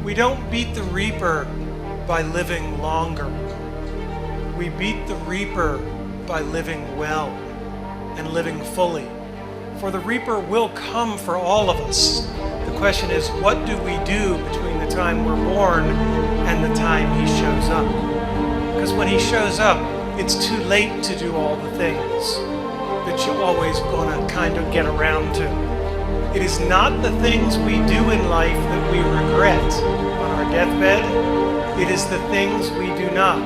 We don't beat the reaper by living longer. We beat the reaper by living well and living fully. For the reaper will come for all of us. The question is, what do we do between the time we're born and the time he shows up? Because when he shows up, it's too late to do all the things that you're always going to kind of get around to. It is not the things we do in life that we regret on our deathbed. It is the things we do not.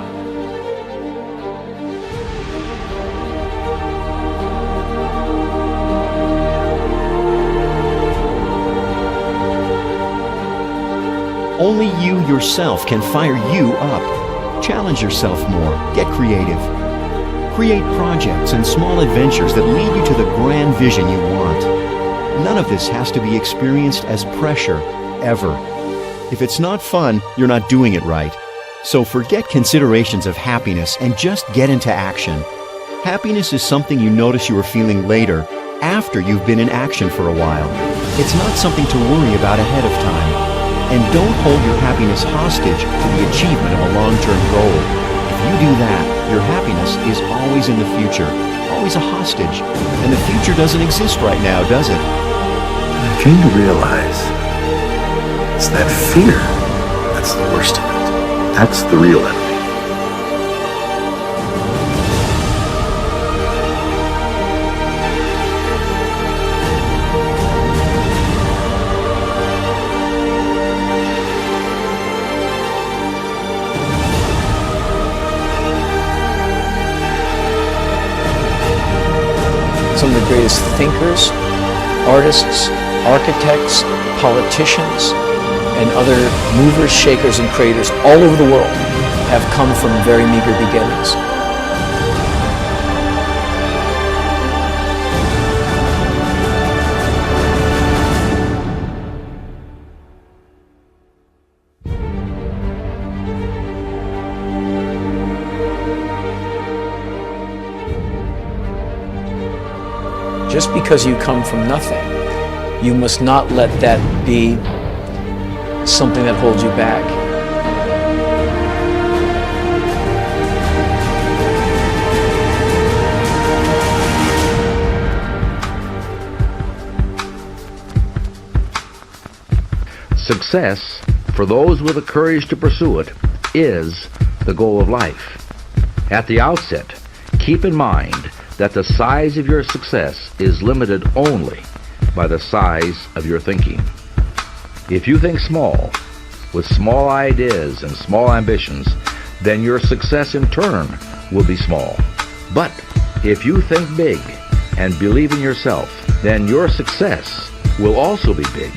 Only you yourself can fire you up. Challenge yourself more. Get creative. Create projects and small adventures that lead you to the grand vision you want. None of this has to be experienced as pressure, ever. If it's not fun, you're not doing it right. So forget considerations of happiness and just get into action. Happiness is something you notice you are feeling later, after you've been in action for a while. It's not something to worry about ahead of time. And don't hold your happiness hostage to the achievement of a long-term goal. If you do that, your happiness is always in the future, always a hostage. And the future doesn't exist right now, does it? I came to realize it's that fear that's the worst of it. That's the real enemy. Some of the greatest thinkers, artists, architects, politicians, and other movers, shakers, and creators all over the world have come from very meager beginnings. Just because you come from nothing, you must not let that be something that holds you back. Success, for those with the courage to pursue it, is the goal of life. At the outset, keep in mind that the size of your success is limited only by the size of your thinking. If you think small, with small ideas and small ambitions, then your success in turn will be small. But if you think big and believe in yourself, then your success will also be big.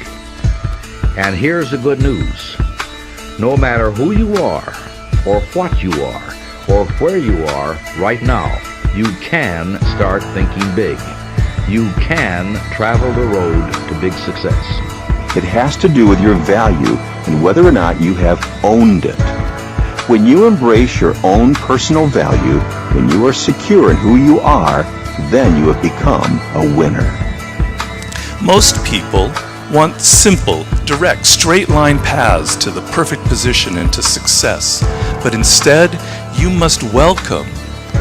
And here's the good news. No matter who you are, or what you are, or where you are right now, you can start thinking big. You can travel the road to big success. It has to do with your value and whether or not you have owned it. When you embrace your own personal value, when you are secure in who you are, then you have become a winner. Most people want simple, direct, straight-line paths to the perfect position and to success. But instead, you must welcome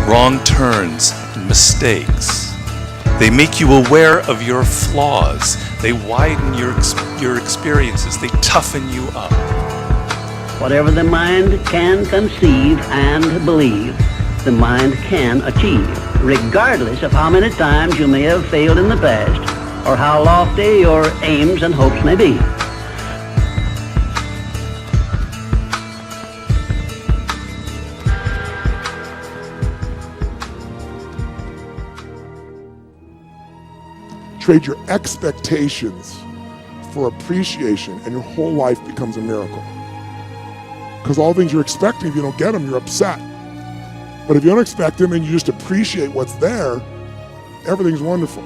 wrong turns and mistakes. They make you aware of your flaws. They widen your experiences. They toughen you up. Whatever the mind can conceive and believe, the mind can achieve, regardless of how many times you may have failed in the past or how lofty your aims and hopes may be. Trade your expectations for appreciation, and your whole life becomes a miracle. Because all the things you're expecting, if you don't get them, you're upset. But if you don't expect them and you just appreciate what's there, everything's wonderful.